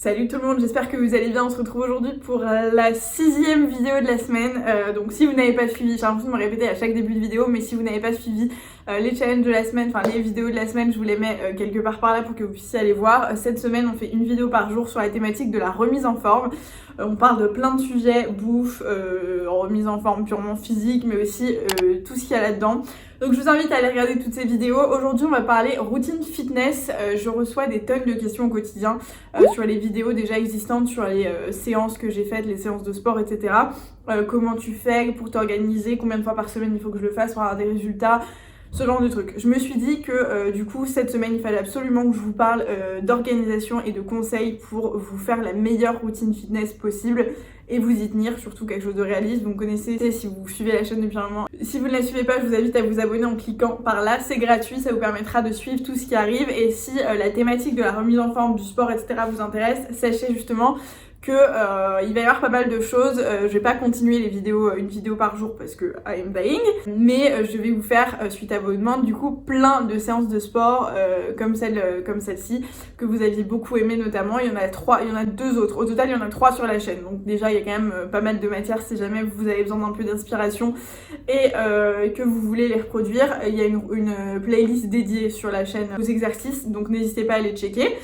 Salut tout le monde, j'espère que vous allez bien. On se retrouve aujourd'hui pour la 6e vidéo de la semaine. Donc si vous n'avez pas suivi, j'ai l'impression de me répéter à chaque début de vidéo, mais si vous n'avez pas suivi les challenges de la semaine, enfin les vidéos de la semaine, je vous les mets quelque part par là pour que vous puissiez aller voir. Cette semaine, on fait une vidéo par jour sur la thématique de la remise en forme. On parle de plein de sujets, bouffe, remise en forme purement physique, mais aussi tout ce qu'il y a là-dedans. Donc je vous invite à aller regarder toutes ces vidéos. Aujourd'hui on va parler routine fitness. Je reçois des tonnes de questions au quotidien sur les vidéos déjà existantes, sur les séances que j'ai faites, les séances de sport, etc. Comment tu fais pour t'organiser, combien de fois par semaine il faut que je le fasse pour avoir des résultats, ce genre de trucs. Je me suis dit que du coup cette semaine il fallait absolument que je vous parle d'organisation et de conseils pour vous faire la meilleure routine fitness possible et vous y tenir, surtout quelque chose de réaliste. Vous me connaissez si vous suivez la chaîne depuis un moment. Si vous ne la suivez pas, je vous invite à vous abonner en cliquant par là, c'est gratuit, ça vous permettra de suivre tout ce qui arrive. Et si la thématique de la remise en forme, du sport, etc. vous intéresse, sachez justement que il va y avoir pas mal de choses. Je vais pas continuer les vidéos, une vidéo par jour parce que I am dying, mais je vais vous faire, suite à vos demandes, du coup plein de séances de sport comme celle-ci que vous aviez beaucoup aimé notamment. Il y en a 2 autres. Au total, il y en a 3 sur la chaîne. Donc déjà, il y a quand même pas mal de matière si jamais vous avez besoin d'un peu d'inspiration et que vous voulez les reproduire. Il y a une playlist dédiée sur la chaîne aux exercices, donc n'hésitez pas à les checker.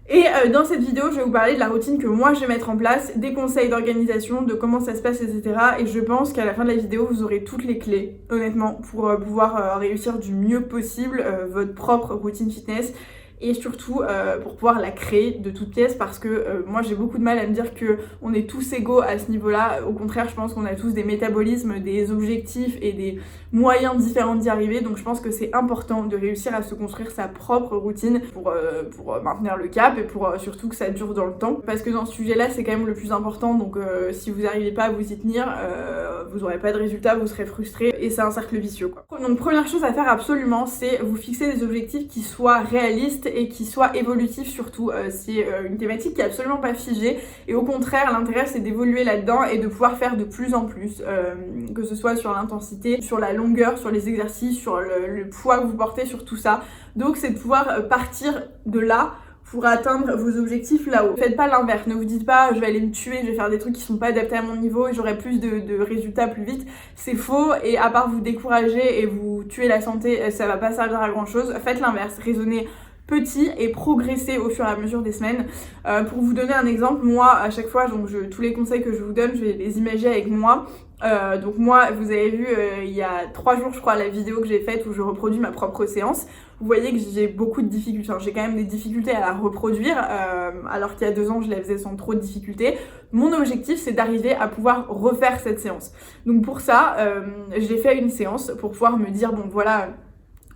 Et dans cette vidéo, je vais vous parler de la routine que moi je vais mettre en place, des conseils d'organisation, de comment ça se passe, etc. Et je pense qu'à la fin de la vidéo, vous aurez toutes les clés, honnêtement, pour pouvoir réussir du mieux possible votre propre routine fitness. Et surtout pour pouvoir la créer de toutes pièces, parce que moi j'ai beaucoup de mal à me dire que on est tous égaux à ce niveau-là. Au contraire, je pense qu'on a tous des métabolismes, des objectifs et des moyens différents d'y arriver. Donc je pense que c'est important de réussir à se construire sa propre routine pour maintenir le cap et pour surtout que ça dure dans le temps. Parce que dans ce sujet-là, c'est quand même le plus important. Donc si vous n'arrivez pas à vous y tenir, vous n'aurez pas de résultat, vous serez frustré et c'est un cercle vicieux, quoi. Donc première chose à faire absolument, c'est vous fixer des objectifs qui soient réalistes et qui soit évolutif surtout. C'est une thématique qui est absolument pas figée et au contraire l'intérêt c'est d'évoluer là-dedans et de pouvoir faire de plus en plus, que ce soit sur l'intensité, sur la longueur, sur les exercices, sur le poids que vous portez, sur tout ça. Donc c'est de pouvoir partir de là pour atteindre vos objectifs là-haut. Faites pas l'inverse, ne vous dites pas je vais aller me tuer, je vais faire des trucs qui sont pas adaptés à mon niveau et j'aurai plus de résultats plus vite. C'est faux et à part vous décourager et vous tuer la santé, ça va pas servir à grand chose. Faites l'inverse, raisonnez petit et progresser au fur et à mesure des semaines. Pour vous donner un exemple, moi à chaque fois, donc tous les conseils que je vous donne, je vais les imager avec moi. Donc moi, vous avez vu il y a 3 jours je crois la vidéo que j'ai faite où je reproduis ma propre séance. Vous voyez que j'ai beaucoup de difficultés, enfin, j'ai quand même des difficultés à la reproduire alors qu'il y a 2 ans je la faisais sans trop de difficultés. Mon objectif c'est d'arriver à pouvoir refaire cette séance. Donc pour ça, j'ai fait une séance pour pouvoir me dire bon voilà,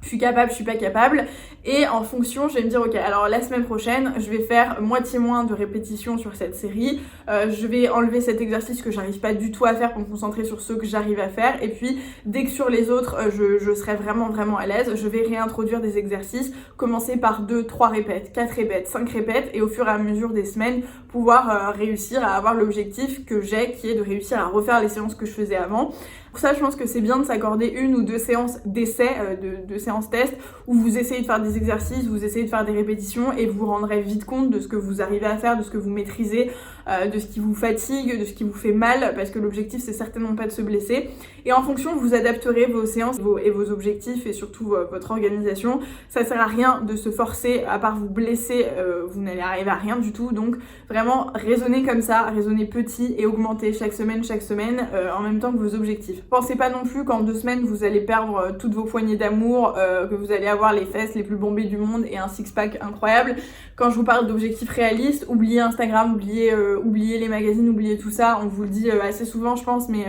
je suis capable, je suis pas capable, et en fonction je vais me dire ok, alors la semaine prochaine je vais faire moitié moins de répétitions sur cette série, je vais enlever cet exercice que j'arrive pas du tout à faire pour me concentrer sur ceux que j'arrive à faire, et puis dès que sur les autres je serai vraiment à l'aise, je vais réintroduire des exercices, commencer par 2, 3 répètes, 4 répètes, 5 répètes, et au fur et à mesure des semaines pouvoir réussir à avoir l'objectif que j'ai, qui est de réussir à refaire les séances que je faisais avant. Pour ça, je pense que c'est bien de s'accorder 1 ou 2 séances d'essai, de séances test, où vous essayez de faire des exercices, vous essayez de faire des répétitions et vous vous rendrez vite compte de ce que vous arrivez à faire, de ce que vous maîtrisez, de ce qui vous fatigue, de ce qui vous fait mal, parce que l'objectif c'est certainement pas de se blesser. Et en fonction, vous adapterez vos séances et vos objectifs et surtout votre organisation. Ça sert à rien de se forcer, à part vous blesser, vous n'allez arriver à rien du tout. Donc vraiment raisonnez comme ça, raisonnez petit et augmentez chaque semaine en même temps que vos objectifs. Pensez pas non plus qu'en 2 semaines vous allez perdre toutes vos poignées d'amour, que vous allez avoir les fesses les plus bombées du monde et un six-pack incroyable. Quand je vous parle d'objectifs réalistes, oubliez Instagram, oubliez les magazines, oubliez tout ça. On vous le dit assez souvent je pense, mais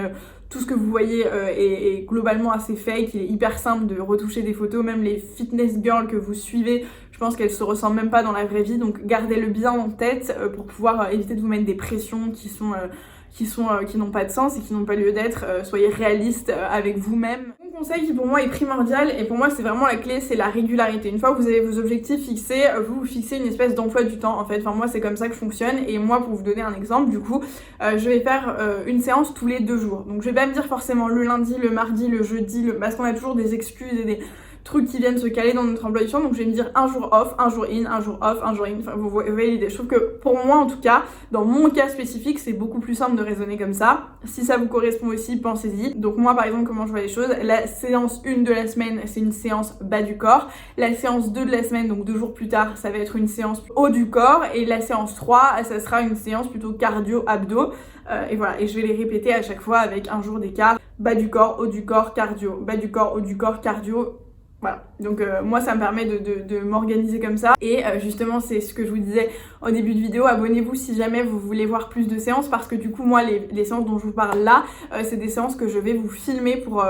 tout ce que vous voyez est globalement assez fake. Il est hyper simple de retoucher des photos, même les fitness girls que vous suivez, je pense qu'elles se ressemblent même pas dans la vraie vie, donc gardez-le bien en tête pour pouvoir éviter de vous mettre des pressions qui n'ont pas de sens et qui n'ont pas lieu d'être. Soyez réaliste avec vous-même. Mon conseil qui pour moi est primordial et pour moi c'est vraiment la clé, c'est la régularité. Une fois que vous avez vos objectifs fixés, vous fixez une espèce d'emploi du temps en fait. Enfin moi c'est comme ça que je fonctionne, et moi pour vous donner un exemple du coup, je vais faire une séance tous les 2 jours. Donc je vais pas me dire forcément le lundi, le mardi, le jeudi, parce qu'on a toujours des excuses et des trucs qui viennent se caler dans notre emploi du temps. Donc je vais me dire un jour off, un jour in, un jour off, un jour in. Enfin, vous voyez l'idée. Je trouve que pour moi en tout cas, dans mon cas spécifique, c'est beaucoup plus simple de raisonner comme ça. Si ça vous correspond aussi, pensez-y. Donc moi par exemple, comment je vois les choses, la séance 1 de la semaine, c'est une séance bas du corps. La séance 2 de la semaine, donc 2 jours plus tard, ça va être une séance haut du corps. Et la séance 3, ça sera une séance plutôt cardio-abdos. Et voilà, et je vais les répéter à chaque fois avec un jour d'écart. Bas du corps, haut du corps, cardio. Bas du corps, haut du corps, cardio. Voilà, donc moi ça me permet de m'organiser comme ça. Et justement c'est ce que je vous disais au début de vidéo, abonnez-vous si jamais vous voulez voir plus de séances, parce que du coup moi les séances dont je vous parle là, c'est des séances que je vais vous filmer pour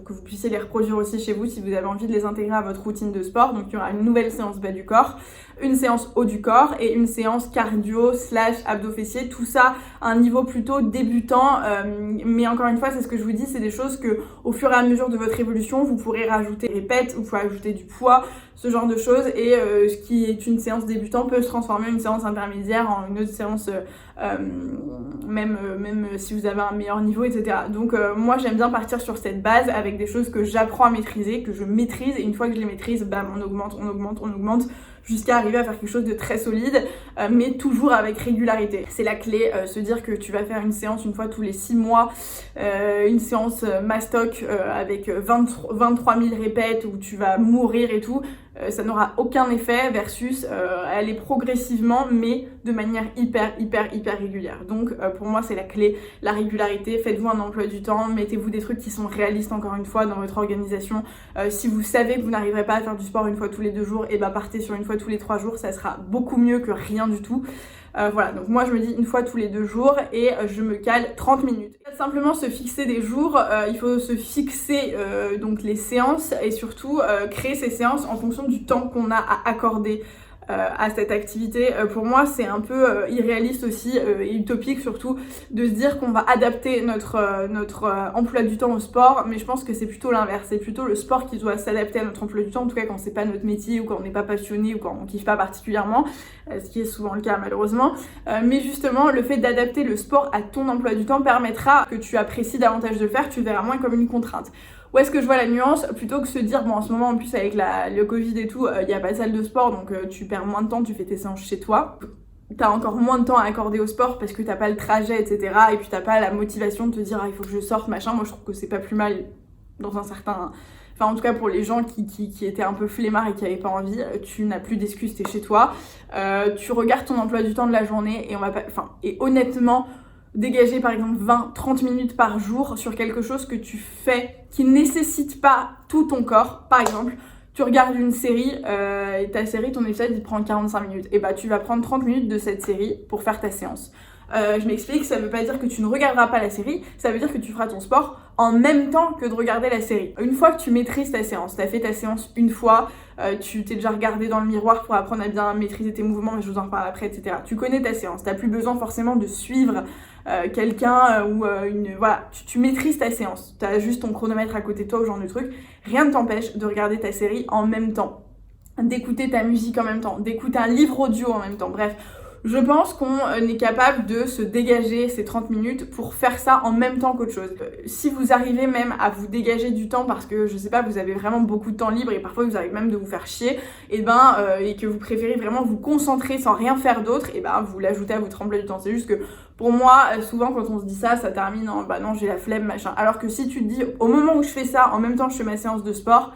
que vous puissiez les reproduire aussi chez vous si vous avez envie de les intégrer à votre routine de sport. Donc il y aura une nouvelle séance bas du corps, une séance haut du corps et une séance cardio / abdos fessiers, tout ça à un niveau plutôt débutant, mais encore une fois c'est ce que je vous dis, c'est des choses que au fur et à mesure de votre évolution vous pourrez rajouter, répète, vous pouvez ajouter du poids, ce genre de choses, et ce qui est une séance débutant peut se transformer en une séance intermédiaire, en une autre séance même si vous avez un meilleur niveau, etc. Donc moi j'aime bien partir sur cette base avec des choses que j'apprends à maîtriser, que je maîtrise, et une fois que je les maîtrise, bam, on augmente jusqu'à arriver à faire quelque chose de très solide, mais toujours avec régularité. C'est la clé, se dire que tu vas faire une séance une fois tous les 6 mois, une séance mastoc avec 23 000 répètes où tu vas mourir et tout, ça n'aura aucun effet versus aller progressivement mais de manière hyper régulière. Donc pour moi c'est la clé, la régularité. Faites-vous un emploi du temps, mettez-vous des trucs qui sont réalistes encore une fois dans votre organisation. Si vous savez que vous n'arriverez pas à faire du sport une fois tous les 2 jours, et bah partez sur une fois tous les 3 jours, ça sera beaucoup mieux que rien du tout. Voilà, donc moi je me dis une fois tous les 2 jours et je me cale 30 minutes. Simplement se fixer des jours, il faut se fixer donc les séances, et surtout créer ces séances en fonction du temps qu'on a à accorder à cette activité. Pour moi c'est un peu irréaliste aussi et utopique surtout de se dire qu'on va adapter notre emploi du temps au sport, mais je pense que c'est plutôt l'inverse, c'est plutôt le sport qui doit s'adapter à notre emploi du temps, en tout cas quand c'est pas notre métier ou quand on n'est pas passionné ou quand on kiffe pas particulièrement, ce qui est souvent le cas malheureusement, mais justement le fait d'adapter le sport à ton emploi du temps permettra que tu apprécies davantage de le faire, tu le verras moins comme une contrainte. Où est-ce que je vois la nuance? Plutôt que se dire, bon en ce moment en plus avec le Covid et tout, il n'y a pas de salle de sport, donc tu perds moins de temps, tu fais tes séances chez toi. T'as encore moins de temps à accorder au sport parce que t'as pas le trajet, etc. Et puis t'as pas la motivation de te dire, ah, il faut que je sorte, machin. Moi je trouve que c'est pas plus mal dans un certain... Enfin en tout cas pour les gens qui étaient un peu flemmards et qui avaient pas envie, tu n'as plus d'excuses, t'es chez toi. Tu regardes ton emploi du temps de la journée et honnêtement... dégager par exemple 20-30 minutes par jour sur quelque chose que tu fais qui ne nécessite pas tout ton corps. Par exemple, tu regardes une série, et ta série, ton épisode il prend 45 minutes, et bah tu vas prendre 30 minutes de cette série pour faire ta séance. Je m'explique, ça veut pas dire que tu ne regarderas pas la série, ça veut dire que tu feras ton sport en même temps que de regarder la série. Une fois que tu maîtrises ta séance, t'as fait ta séance une fois, tu t'es déjà regardé dans le miroir pour apprendre à bien maîtriser tes mouvements, mais je vous en reparle après, etc. Tu connais ta séance, t'as plus besoin forcément de suivre quelqu'un ou voilà, tu maîtrises ta séance, t'as juste ton chronomètre à côté de toi ou ce genre de truc. Rien ne t'empêche de regarder ta série en même temps, d'écouter ta musique en même temps, d'écouter un livre audio en même temps, bref. Je pense qu'on est capable de se dégager ces 30 minutes pour faire ça en même temps qu'autre chose. Si vous arrivez même à vous dégager du temps parce que, je sais pas, vous avez vraiment beaucoup de temps libre et parfois vous arrivez même de vous faire chier, et que vous préférez vraiment vous concentrer sans rien faire d'autre, et vous l'ajoutez à votre emploi du temps. C'est juste que pour moi, souvent quand on se dit ça, ça termine en bah non, j'ai la flemme, machin. Alors que si tu te dis, au moment où je fais ça, en même temps je fais ma séance de sport,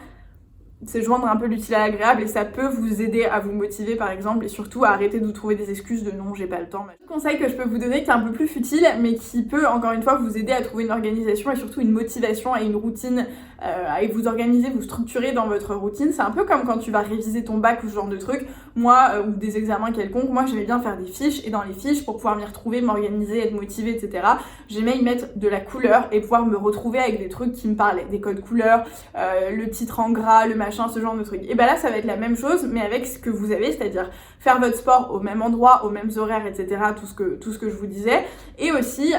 c'est joindre un peu l'utile à l'agréable, et ça peut vous aider à vous motiver par exemple, et surtout à arrêter de vous trouver des excuses de non j'ai pas le temps. Un conseil que je peux vous donner qui est un peu plus futile mais qui peut encore une fois vous aider à trouver une organisation et surtout une motivation et une routine, à vous organiser, vous structurer dans votre routine. C'est un peu comme quand tu vas réviser ton bac ou ce genre de truc, moi ou des examens quelconques, moi j'aimais bien faire des fiches, et dans les fiches pour pouvoir m'y retrouver, m'organiser, être motivée, etc. j'aimais y mettre de la couleur et pouvoir me retrouver avec des trucs qui me parlaient, des codes couleurs, le titre en gras, le machin, ce genre de trucs. Et bah là ça va être la même chose mais avec ce que vous avez, c'est-à-dire faire votre sport au même endroit, aux mêmes horaires, etc. Tout ce que je vous disais, et aussi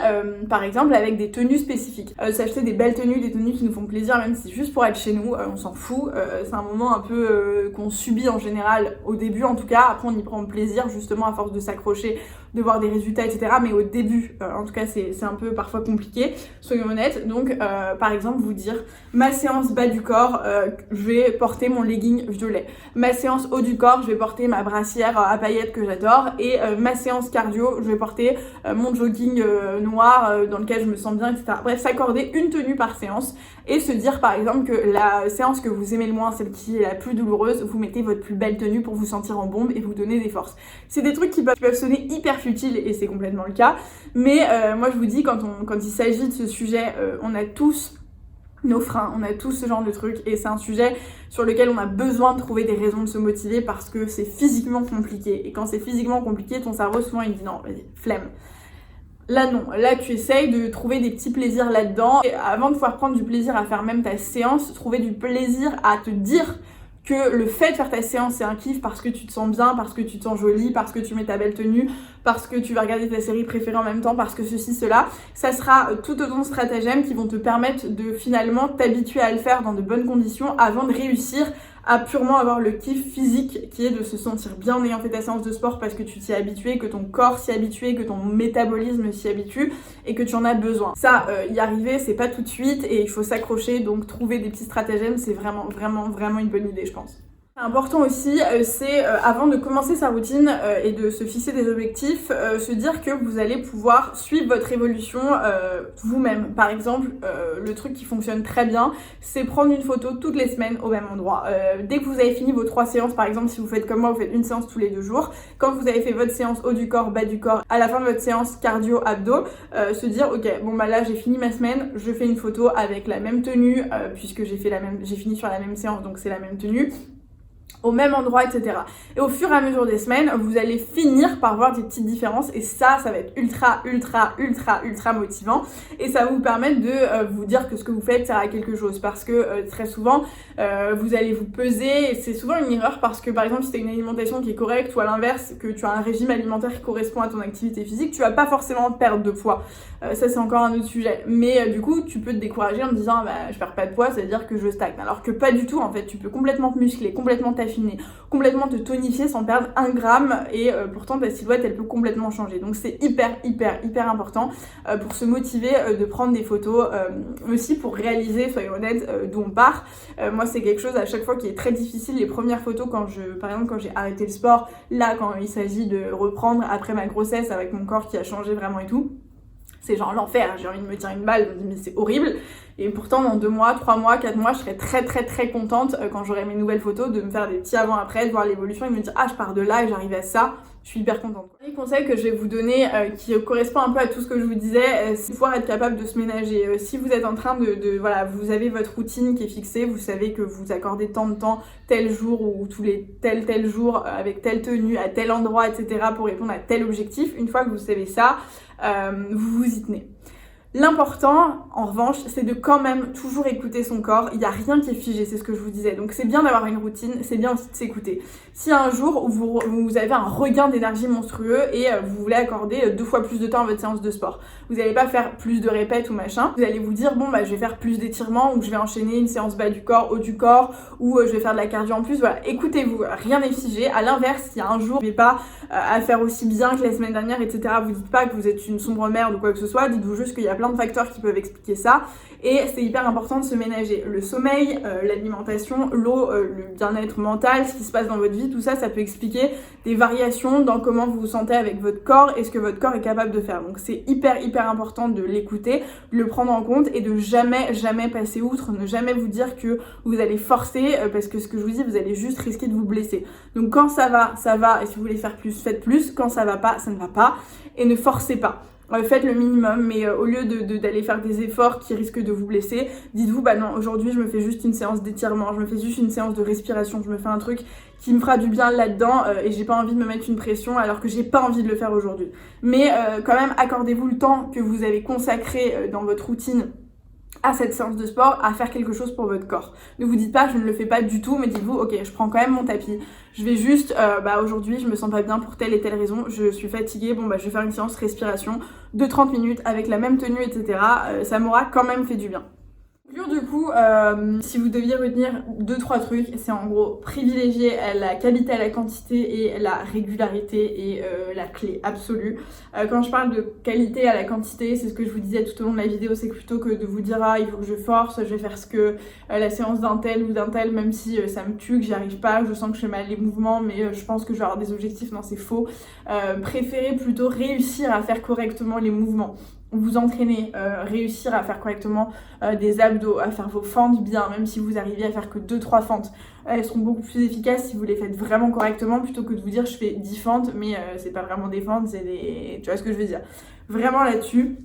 par exemple avec des tenues spécifiques, s'acheter des belles tenues, des tenues qui nous font plaisir, même si juste pour être chez nous, on s'en fout, c'est un moment un peu qu'on subit en général au début en tout cas, après on y prend plaisir justement à force de s'accrocher, de voir des résultats, etc. Mais au début, en tout cas, c'est un peu parfois compliqué, soyons honnêtes. Donc, par exemple, vous dire, ma séance bas du corps, je vais porter mon legging violet. Ma séance haut du corps, je vais porter ma brassière à paillettes que j'adore. Et ma séance cardio, je vais porter mon jogging noir dans lequel je me sens bien, etc. Bref, s'accorder une tenue par séance et se dire par exemple que la séance que vous aimez le moins, celle qui est la plus douloureuse, vous mettez votre plus belle tenue pour vous sentir en bombe et vous donner des forces. C'est des trucs qui peuvent sonner hyper futiles et c'est complètement le cas, mais moi je vous dis, quand il s'agit de ce sujet, on a tous nos freins, on a tous ce genre de trucs et c'est un sujet sur lequel on a besoin de trouver des raisons de se motiver parce que c'est physiquement compliqué, et quand c'est physiquement compliqué, ton cerveau souvent il dit non, vas-y, flemme. Là non, là tu essayes de trouver des petits plaisirs là-dedans, et avant de pouvoir prendre du plaisir à faire même ta séance, trouver du plaisir à te dire que le fait de faire ta séance c'est un kiff parce que tu te sens bien, parce que tu te sens jolie, parce que tu mets ta belle tenue, parce que tu vas regarder ta série préférée en même temps, parce que ceci, cela, ça sera tout autant de stratagèmes qui vont te permettre de finalement t'habituer à le faire dans de bonnes conditions avant de réussir à purement avoir le kiff physique qui est de se sentir bien en ayant fait ta séance de sport parce que tu t'y es habitué, que ton corps s'y est habitué, que ton métabolisme s'y habitue et que tu en as besoin. Ça, y arriver, c'est pas tout de suite et il faut s'accrocher, donc trouver des petits stratagèmes, c'est vraiment une bonne idée, je pense. Important aussi, c'est avant de commencer sa routine et de se fixer des objectifs, se dire que vous allez pouvoir suivre votre évolution vous-même. Par exemple, le truc qui fonctionne très bien, c'est prendre une photo toutes les semaines au même endroit. Dès que vous avez fini vos 3 séances, par exemple, si vous faites comme moi, vous faites une séance tous les 2 jours, quand vous avez fait votre séance haut du corps, bas du corps, à la fin de votre séance cardio abdos, se dire ok, bon bah là j'ai fini ma semaine, je fais une photo avec la même tenue puisque j'ai fini sur la même séance, donc c'est la même tenue, au même endroit, etc. Et au fur et à mesure des semaines, vous allez finir par voir des petites différences et ça va être ultra motivant et ça va vous permettre de vous dire que ce que vous faites sert à quelque chose parce que très souvent, vous allez vous peser et c'est souvent une erreur parce que par exemple, si tu as une alimentation qui est correcte ou à l'inverse, que tu as un régime alimentaire qui correspond à ton activité physique, tu vas pas forcément perdre de poids. Ça, c'est encore un autre sujet. Mais du coup, tu peux te décourager en te disant bah, je perds pas de poids, ça veut dire que je stagne. Alors que pas du tout, en fait, tu peux complètement te muscler, complètement t'affiner, complètement te tonifier sans perdre 1 gramme et pourtant ta silhouette elle peut complètement changer. Donc c'est hyper important pour se motiver de prendre des photos, aussi pour réaliser, soyons honnêtes, d'où on part. Moi c'est quelque chose à chaque fois qui est très difficile. Les premières photos par exemple quand j'ai arrêté le sport, là quand il s'agit de reprendre après ma grossesse avec mon corps qui a changé vraiment et tout, c'est genre l'enfer, j'ai envie de me tirer une balle, je me dis mais c'est horrible. Et pourtant dans 2 mois, 3 mois, 4 mois, je serais très contente quand j'aurai mes nouvelles photos de me faire des petits avant-après, de voir l'évolution et de me dire ah je pars de là et j'arrive à ça, je suis hyper contente. Le dernier conseil que je vais vous donner qui correspond un peu à tout ce que je vous disais, c'est pouvoir être capable de se ménager. Si vous êtes en train voilà, vous avez votre routine qui est fixée, vous savez que vous accordez tant de temps, tel jour ou tous les tel jour avec telle tenue, à tel endroit, etc. pour répondre à tel objectif, une fois que vous savez ça, vous vous y tenez. L'important, en revanche, c'est de quand même toujours écouter son corps. Il n'y a rien qui est figé, c'est ce que je vous disais. Donc c'est bien d'avoir une routine, c'est bien aussi de s'écouter. Si un jour vous avez un regain d'énergie monstrueux et vous voulez accorder 2 fois plus de temps à votre séance de sport, vous n'allez pas faire plus de répètes ou machin. Vous allez vous dire bon bah je vais faire plus d'étirements ou je vais enchaîner une séance bas du corps, haut du corps ou je vais faire de la cardio en plus. Voilà, écoutez-vous, rien n'est figé. À l'inverse, si un jour vous n'arrivez pas à faire aussi bien que la semaine dernière, etc., vous dites pas que vous êtes une sombre merde ou quoi que ce soit. Dites-vous juste qu'il y a plein de facteurs qui peuvent expliquer ça et c'est hyper important de se ménager. Le sommeil, l'alimentation, l'eau, le bien-être mental, ce qui se passe dans votre vie, tout ça, ça peut expliquer des variations dans comment vous vous sentez avec votre corps et ce que votre corps est capable de faire. Donc c'est hyper important de l'écouter, de le prendre en compte et de jamais passer outre, ne jamais vous dire que vous allez forcer parce que ce que je vous dis, vous allez juste risquer de vous blesser. Donc quand ça va et si vous voulez faire plus, faites plus. Quand ça va pas, ça ne va pas et ne forcez pas. Faites le minimum, mais au lieu d'aller faire des efforts qui risquent de vous blesser, dites-vous bah non, aujourd'hui je me fais juste une séance d'étirement, je me fais juste une séance de respiration, je me fais un truc qui me fera du bien là-dedans et j'ai pas envie de me mettre une pression alors que j'ai pas envie de le faire aujourd'hui. Mais quand même, accordez-vous le temps que vous avez consacré dans votre routine à cette séance de sport, à faire quelque chose pour votre corps. Ne vous dites pas je ne le fais pas du tout, mais dites-vous ok, je prends quand même mon tapis, je vais juste aujourd'hui je me sens pas bien pour telle et telle raison, je suis fatiguée, bon bah je vais faire une séance respiration de 30 minutes avec la même tenue, etc. Ça m'aura quand même fait du bien. Du coup, si vous deviez retenir 2-3 trucs, c'est en gros privilégier la qualité à la quantité et la régularité est la clé absolue. Quand je parle de qualité à la quantité, c'est ce que je vous disais tout au long de la vidéo, c'est plutôt que de vous dire ah il faut que je force, je vais faire ce que la séance d'un tel ou d'un tel, même si ça me tue, que j'y arrive pas, je sens que je fais mal les mouvements, mais je pense que je vais avoir des objectifs, non c'est faux. Préférez plutôt réussir à faire correctement les mouvements. Vous entraînez, réussir à faire correctement des abdos, à faire vos fentes bien, même si vous arrivez à faire que 2-3 fentes. Elles seront beaucoup plus efficaces si vous les faites vraiment correctement plutôt que de vous dire je fais 10 fentes, mais c'est pas vraiment des fentes, c'est des... Tu vois ce que je veux dire. Vraiment là-dessus.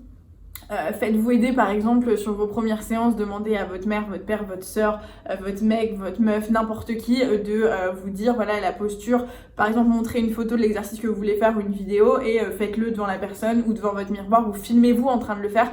Faites-vous aider par exemple sur vos premières séances, demandez à votre mère, votre père, votre soeur, votre mec, votre meuf, n'importe qui de vous dire voilà la posture, par exemple montrer une photo de l'exercice que vous voulez faire ou une vidéo et faites-le devant la personne ou devant votre miroir ou filmez-vous en train de le faire,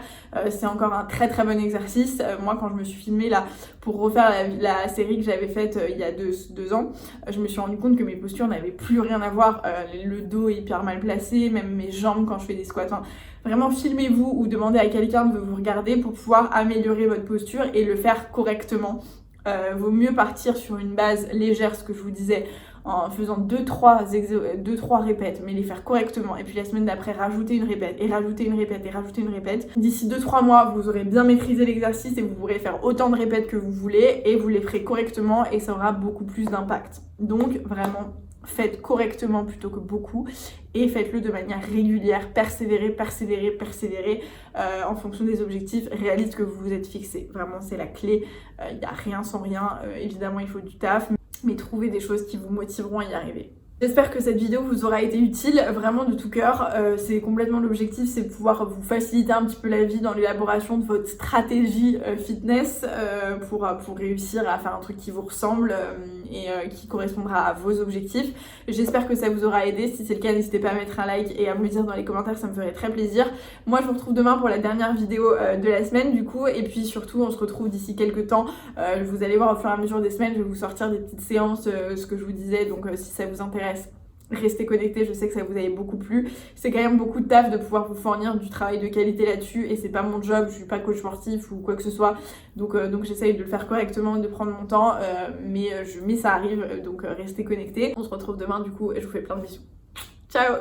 c'est encore un très très bon exercice. Moi quand je me suis filmée là pour refaire la série que j'avais faite il y a 2 ans, je me suis rendu compte que mes postures n'avaient plus rien à voir, le dos est hyper mal placé, même mes jambes quand je fais des squats, vraiment filmez-vous ou demandez à quelqu'un de vous regarder pour pouvoir améliorer votre posture et le faire correctement. Vaut mieux partir sur une base légère, ce que je vous disais, en faisant 2-3 répètes, mais les faire correctement. Et puis la semaine d'après, rajouter une répète, et rajouter une répète, et rajouter une répète. D'ici 2-3 mois, vous aurez bien maîtrisé l'exercice et vous pourrez faire autant de répètes que vous voulez et vous les ferez correctement et ça aura beaucoup plus d'impact. Donc vraiment, faites correctement plutôt que beaucoup et faites-le de manière régulière, persévérez en fonction des objectifs réalistes que vous vous êtes fixés. Vraiment c'est la clé, il n'y a rien sans rien, évidemment il faut du taf, mais trouvez des choses qui vous motiveront à y arriver. J'espère que cette vidéo vous aura été utile, vraiment de tout cœur, c'est complètement l'objectif, c'est de pouvoir vous faciliter un petit peu la vie dans l'élaboration de votre stratégie fitness pour réussir à faire un truc qui vous ressemble et qui correspondra à vos objectifs. J'espère que ça vous aura aidé, si c'est le cas n'hésitez pas à mettre un like et à me le dire dans les commentaires, ça me ferait très plaisir. Moi je vous retrouve demain pour la dernière vidéo de la semaine du coup, et puis surtout on se retrouve d'ici quelques temps, vous allez voir au fur et à mesure des semaines, je vais vous sortir des petites séances, ce que je vous disais, donc si ça vous intéresse, restez connectés, je sais que ça vous avait beaucoup plu. C'est quand même beaucoup de taf de pouvoir vous fournir du travail de qualité là-dessus et c'est pas mon job, je suis pas coach sportif ou quoi que ce soit, donc j'essaye de le faire correctement et de prendre mon temps, mais ça arrive, donc restez connectés. On se retrouve demain du coup et je vous fais plein de bisous. Ciao!